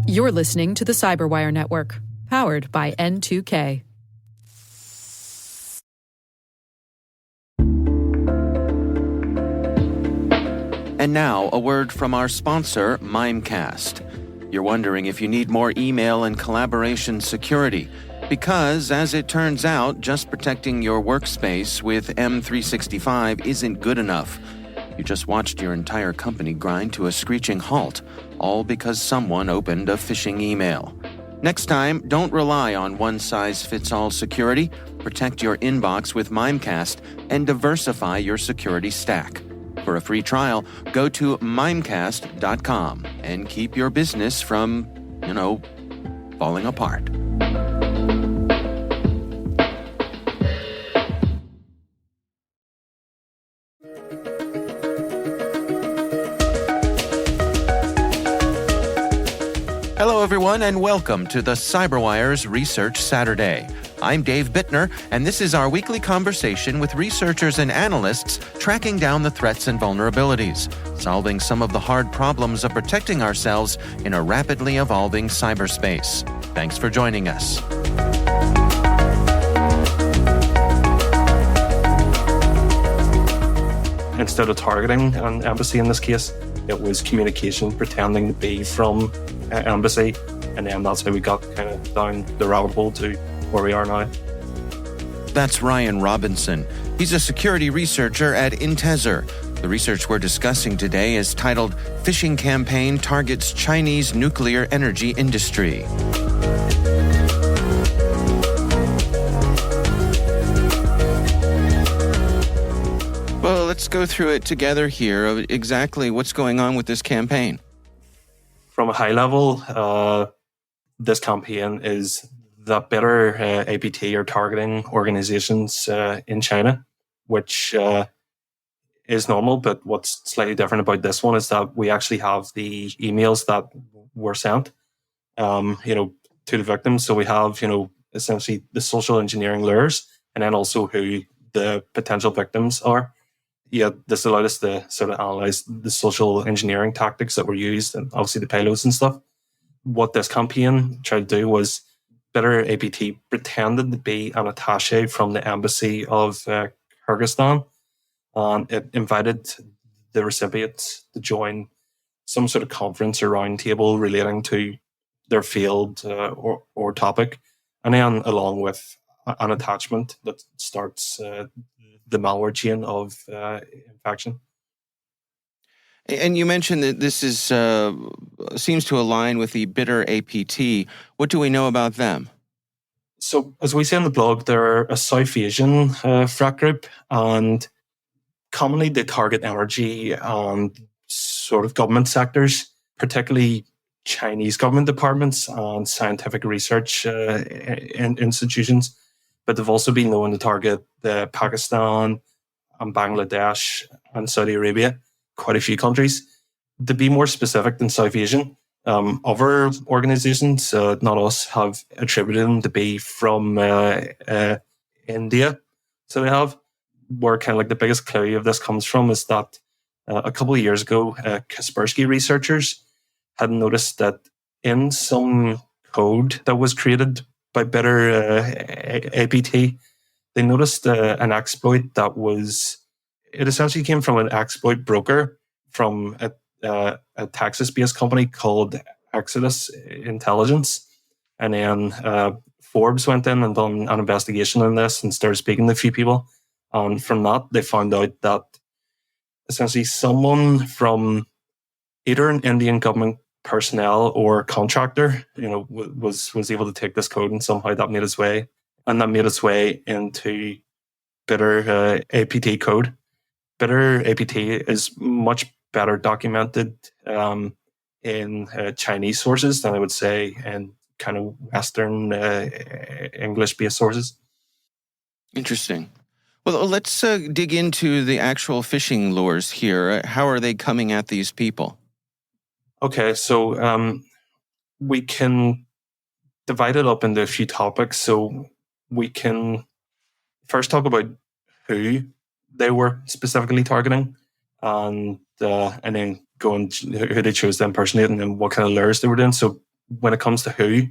You're listening to the Cyberwire Network, powered by N2K. And now, a word from our sponsor, Mimecast. You're wondering if you need more email and collaboration security. Because, as it turns out, just protecting your workspace with M365 isn't good enough. You just watched your entire company grind to a screeching halt, all because someone opened a phishing email. Next time, don't rely on one-size-fits-all security. Protect your inbox with Mimecast and diversify your security stack. For a free trial, go to mimecast.com and keep your business from, falling apart. Hello, everyone, and welcome to the CyberWire's Research Saturday. I'm Dave Bittner, and this is our weekly conversation with researchers and analysts tracking down the threats and vulnerabilities, solving some of the hard problems of protecting ourselves in a rapidly evolving cyberspace. Thanks for joining us. Instead of targeting an embassy in this case, it was communication pretending to be from an embassy, and then that's how we got kind of down the rabbit hole to where we are now. That's Ryan Robinson. He's a security researcher at Intezer. The research we're discussing today is titled Phishing Campaign Targets Chinese Nuclear Energy Industry. Well, let's go through it together here of exactly what's going on with this campaign. From a high level, this campaign is that Bitter APT are targeting organizations in China, which is normal. But what's slightly different about this one is that we actually have the emails that were sent, to the victims. So we have, essentially the social engineering layers, and then also who the potential victims are. Yeah, this allowed us to sort of analyze the social engineering tactics that were used and obviously the payloads and stuff. What this campaign tried to do was Bitter APT pretended to be an attaché from the embassy of Kyrgyzstan, and it invited the recipients to join some sort of conference or round table relating to their field or topic, and then along with an attachment that starts the malware chain of infection. And you mentioned that this is seems to align with the Bitter APT. What do we know about them? So, as we say in the blog, they're a South Asian threat group, and commonly they target energy and sort of government sectors, particularly Chinese government departments and scientific research institutions. But they've also been known to target Pakistan and Bangladesh and Saudi Arabia, quite a few countries. To be more specific than South Asian, other organizations, not us, have attributed them to be from India. So they have, where kind of like the biggest clue of this comes from is that a couple of years ago, Kaspersky researchers had noticed that in some code that was created by Bitter APT, they noticed an exploit that it essentially came from an exploit broker from a Texas-based company called Exodus Intelligence. And then Forbes went in and done an investigation on this and started speaking to a few people. And from that, they found out that essentially someone from either an Indian government personnel or contractor, was able to take this code, and somehow that made its way into Bitter APT code. Bitter APT is much better documented in Chinese sources than I would say in kind of Western English-based sources. Interesting. Well, let's dig into the actual phishing lures here. How are they coming at these people? Okay, so we can divide it up into a few topics. So we can first talk about who they were specifically targeting, and then going who they chose to impersonate and then what kind of lures they were doing. So when it comes to who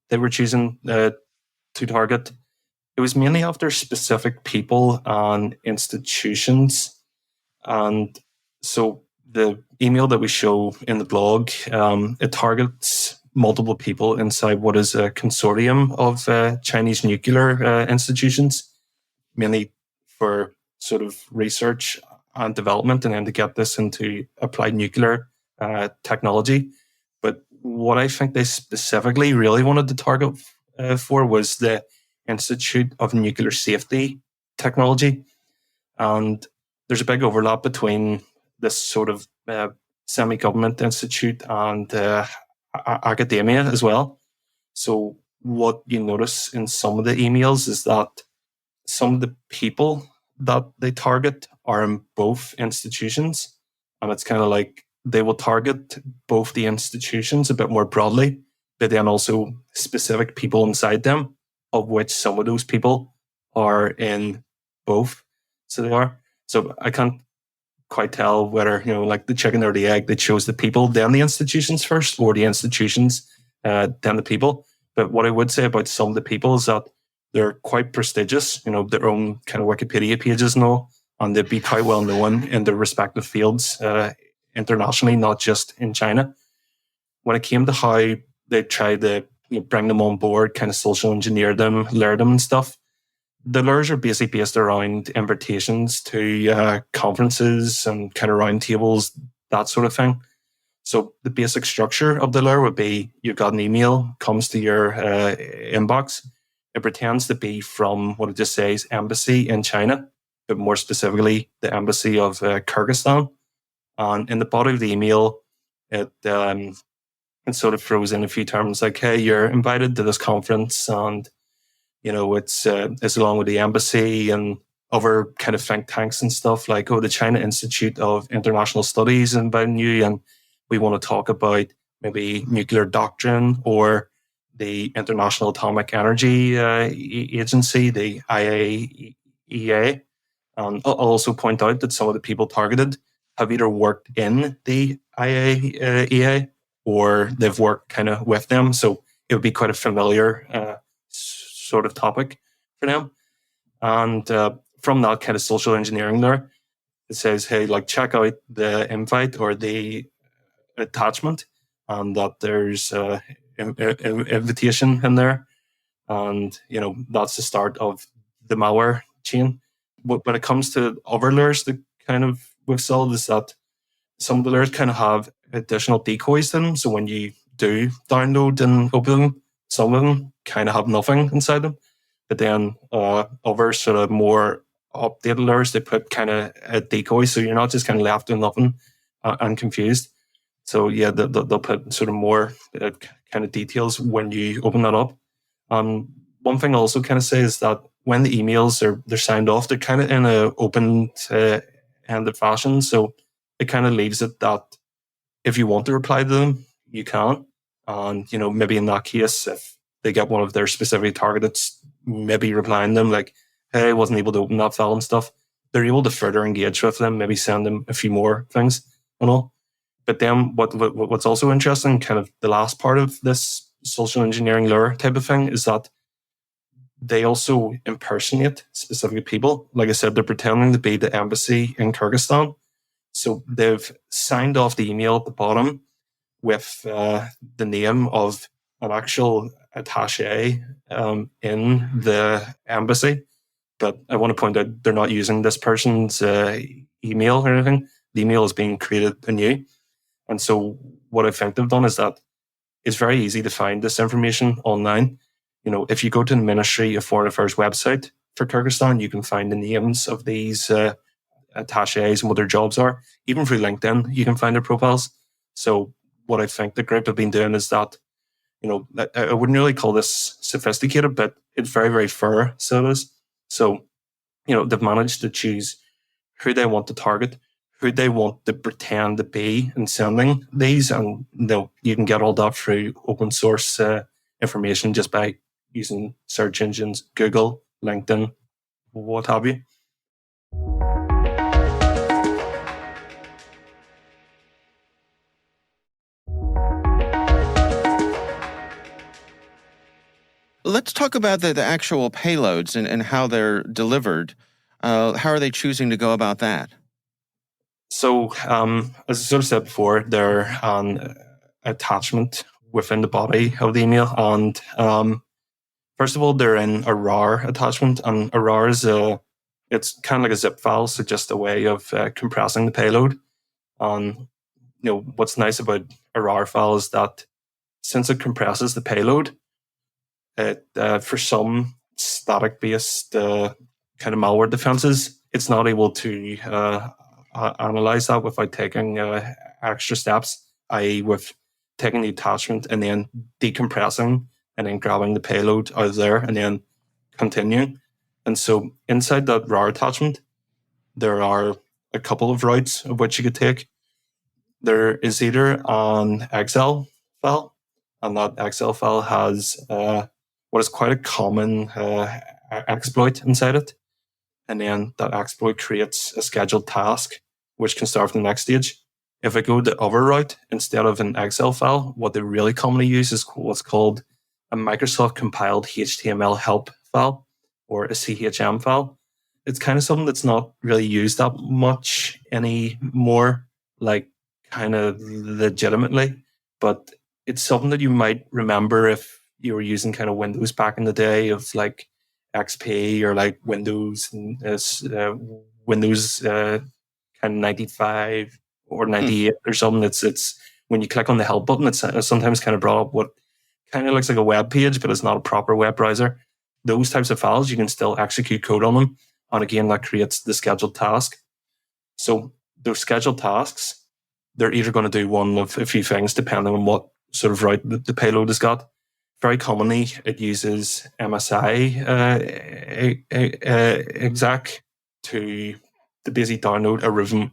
they were choosing to target, it was mainly after specific people and institutions. And so the email that we show in the blog, it targets multiple people inside what is a consortium of Chinese nuclear institutions, mainly for sort of research and development, and then to get this into applied nuclear technology. But what I think they specifically really wanted to target for was the Institute of Nuclear Safety Technology. And there's a big overlap between this sort of semi-government institute and academia as well. So what you notice in some of the emails is that some of the people that they target are in both institutions. And it's kind of like they will target both the institutions a bit more broadly, but then also specific people inside them, of which some of those people are in both. So they are. So I can't quite tell whether, like the chicken or the egg, they chose the people, then the institutions first, or the institutions, then the people. But what I would say about some of the people is that they're quite prestigious, their own kind of Wikipedia pages and all, and they'd be quite well known in their respective fields internationally, not just in China. When it came to how they tried to bring them on board, kind of social engineer them, lure them and stuff, the lures are basically based around invitations to conferences and kind of roundtables, that sort of thing. So the basic structure of the lure would be you've got an email, comes to your inbox. It pretends to be from what it just says, embassy in China, but more specifically, the embassy of Kyrgyzstan. And in the body of the email, it sort of throws in a few terms like, hey, you're invited to this conference, and it's along with the embassy and other kind of think tanks and stuff like, the China Institute of International Studies inviting you, and we want to talk about maybe nuclear doctrine or the International Atomic Energy Agency, the IAEA. I'll also point out that some of the people targeted have either worked in the IAEA or they've worked kind of with them. So it would be quite a familiar sort of topic for them. And from that kind of social engineering there, it says, hey, like check out the invite or the attachment, and that there's invitation in there. And, that's the start of the malware chain. But when it comes to other lures that kind of we've solved is that some of the lures kind of have additional decoys in them. So when you do download and open them, some of them kind of have nothing inside them. But then other sort of more updated lures, they put kind of a decoy. So you're not just kind of left with nothing and confused. So yeah, they'll put sort of more kind of details when you open that up. One thing I also kind of say is that when the emails they're signed off, they're kind of in an open-ended fashion. So it kind of leaves it that if you want to reply to them, you can. And, maybe in that case, if they get one of their specific targets, maybe replying them like, hey, I wasn't able to open that file and stuff, they're able to further engage with them, maybe send them a few more things and all. But then what's also interesting, kind of the last part of this social engineering lure type of thing, is that they also impersonate specific people. Like I said, they're pretending to be the embassy in Kyrgyzstan. So they've signed off the email at the bottom with the name of an actual attaché in the embassy. But I want to point out they're not using this person's email or anything. The email is being created anew. And so what I think they've done is that it's very easy to find this information online. If you go to the Ministry of Foreign Affairs website for Kyrgyzstan, you can find the names of these attachés and what their jobs are. Even through LinkedIn, you can find their profiles. So what I think the group have been doing is that, I wouldn't really call this sophisticated, but it's very, very fair. So it is. So, they've managed to choose who they want to target, who they want to pretend to be in sending these. And you can get all that through open source information just by using search engines, Google, LinkedIn, what have you. let's talk about the actual payloads and how they're delivered. How are they choosing to go about that? So, as I sort of said before, they're an attachment within the body of the email. And first of all, they're in a RAR attachment. And a RAR is it's kind of like a zip file, so just a way of compressing the payload. And what's nice about a RAR file is that since it compresses the payload, it for some static-based kind of malware defenses, it's not able to analyze that without taking extra steps, i.e., with taking the attachment and then decompressing and then grabbing the payload out of there and then continuing. And so inside that RAR attachment, there are a couple of routes of which you could take. There is either an Excel file, and that Excel file has what is quite a common exploit inside it. And then that exploit creates a scheduled task, which can start from the next stage. If I go the other route, instead of an Excel file, what they really commonly use is what's called a Microsoft compiled HTML help file, or a CHM file. It's kind of something that's not really used that much anymore, like kind of legitimately, but it's something that you might remember if you were using kind of Windows back in the day of like XP or like Windows kind of 95 or 98 or something. It's when you click on the help button, it's sometimes kind of brought up what kind of looks like a web page, but it's not a proper web browser. Those types of files, you can still execute code on them. And again, that creates the scheduled task. So those scheduled tasks, they're either going to do one of a few things depending on what sort of route the payload has got. Very commonly, it uses MSI exec to basically download a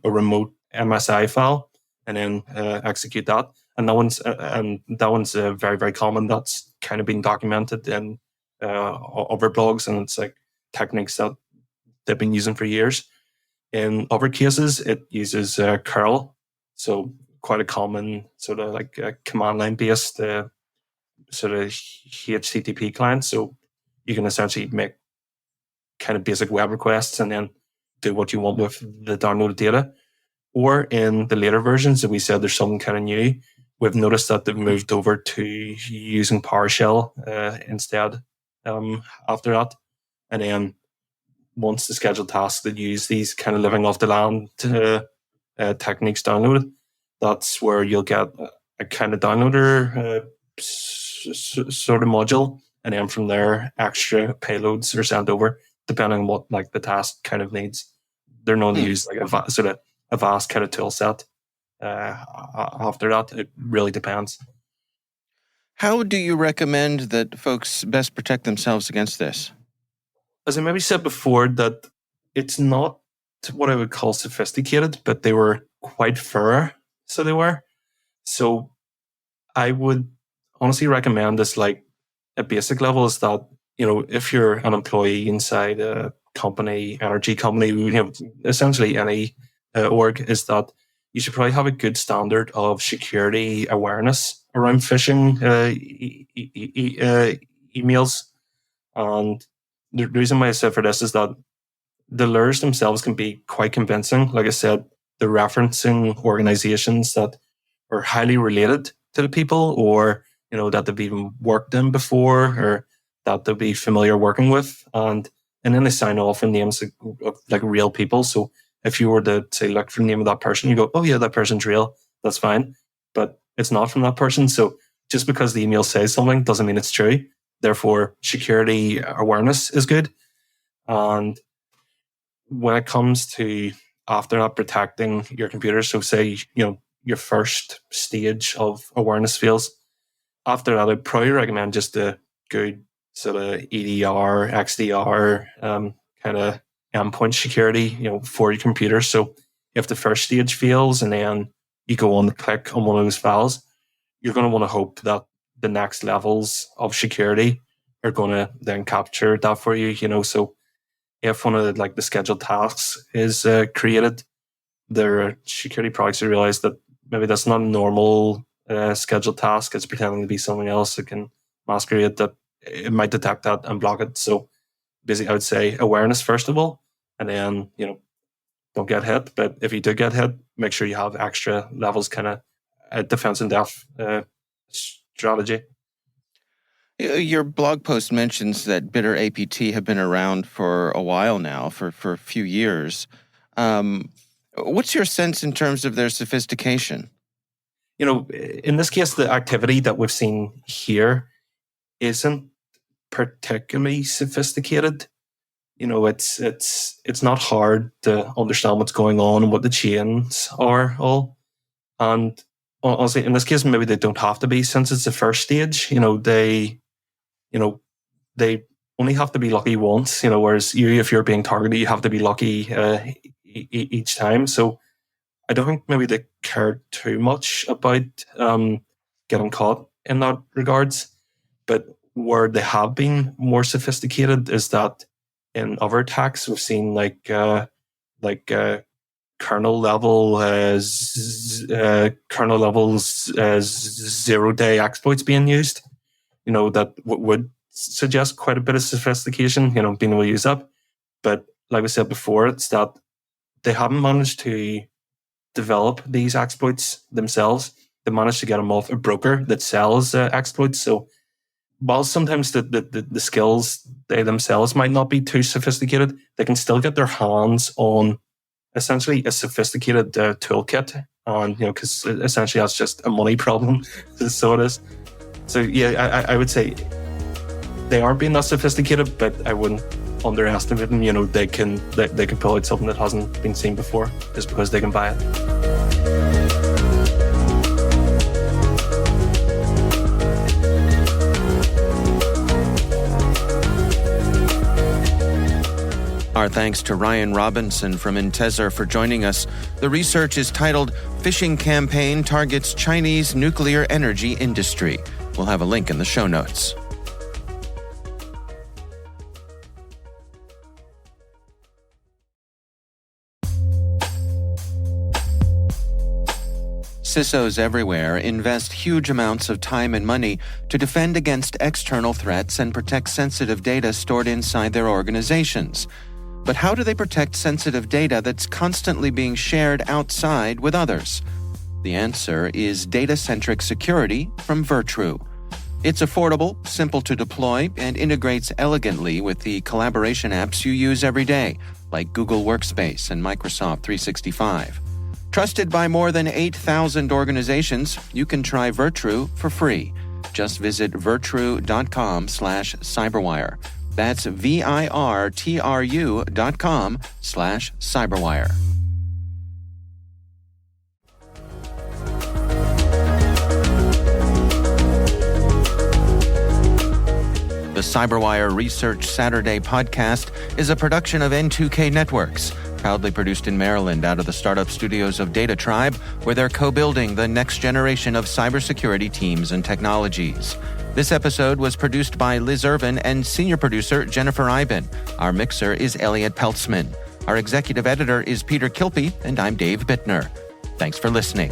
remote MSI file and then execute that. And that one's very, very common. That's kind of been documented in other blogs, and it's like techniques that they've been using for years. In other cases, it uses curl, so quite a common sort of like command line based sort of HTTP client. So you can essentially make kind of basic web requests and then do what you want with the downloaded data. Or in the later versions that we said there's something kind of new, we've noticed that they've moved over to using PowerShell instead after that. And then once the scheduled tasks that use these kind of living off the land techniques downloaded, that's where you'll get a kind of downloader sort of module, and then from there extra payloads are sent over depending on what like the task kind of needs. They're known to use like a vast kind of tool set. After that, it really depends. How do you recommend that folks best protect themselves against this? As I maybe said before, that it's not what I would call sophisticated, but they were quite thorough. So they were. So I would honestly recommend this, like a basic level is that, if you're an employee inside a company, energy company, essentially any org, is that you should probably have a good standard of security awareness around phishing emails. And the reason why I said for this is that the lures themselves can be quite convincing. Like I said, they're referencing organizations that are highly related to the people, or that they've even worked in before, or that they'll be familiar working with, and then they sign off in names of like real people. So if you were to say, look for the name of that person, you go, oh yeah, that person's real, that's fine, but it's not from that person. So just because the email says something doesn't mean it's true. Therefore, security awareness is good. And when it comes to after that protecting your computer, so say your first stage of awareness fails, after that I'd probably recommend just a good sort of EDR, XDR kind of endpoint security, for your computer. So if the first stage fails and then you go on to click on one of those files, you're going to want to hope that the next levels of security are going to then capture that for you. So if one of the scheduled tasks is created, there are security products who realize that maybe that's not a normal scheduled task. It's pretending to be something else that can masquerade that it might detect that and block it. So basically, I would say awareness first of all, and then, don't get hit. But if you do get hit, make sure you have extra levels, kind of defense in depth strategy. Your blog post mentions that Bitter APT have been around for a while now, for a few years. What's your sense in terms of their sophistication? In this case, the activity that we've seen here isn't particularly sophisticated. It's not hard to understand what's going on and what the chains are all. And honestly, in this case, maybe they don't have to be, since it's the first stage. They only have to be lucky once. Whereas if you're being targeted, you have to be lucky each time. So I don't think maybe they care too much about getting caught in that regards. But where they have been more sophisticated is that in other attacks we've seen kernel levels 0-day exploits being used. That would suggest quite a bit of sophistication. Being able to use that. But like I said before, it's that they haven't managed to develop these exploits themselves. They managed to get them off a broker that sells exploits. So while sometimes the skills they themselves might not be too sophisticated, they can still get their hands on essentially a sophisticated toolkit. And because essentially that's just a money problem. So it is. So yeah, I would say they aren't being that sophisticated, but I wouldn't underestimate them. They can pull out something that hasn't been seen before just because they can buy it. Our thanks to Ryan Robinson from Intezer for joining us. The research is titled "Phishing Campaign Targets Chinese Nuclear Energy Industry." We'll have a link in the show notes. CISOs everywhere invest huge amounts of time and money to defend against external threats and protect sensitive data stored inside their organizations. But how do they protect sensitive data that's constantly being shared outside with others? The answer is data-centric security from Virtru. It's affordable, simple to deploy, and integrates elegantly with the collaboration apps you use every day, like Google Workspace and Microsoft 365. Trusted by more than 8,000 organizations, you can try Virtru for free. Just visit virtru.com/cyberwire. That's virtru.com/cyberwire. The CyberWire Research Saturday podcast is a production of N2K Networks, proudly produced in Maryland out of the startup studios of Data Tribe, where they're co-building the next generation of cybersecurity teams and technologies. This episode was produced by Liz Irvin and senior producer Jennifer Iben. Our mixer is Elliot Peltzman. Our executive editor is Peter Kilpie, and I'm Dave Bittner. Thanks for listening.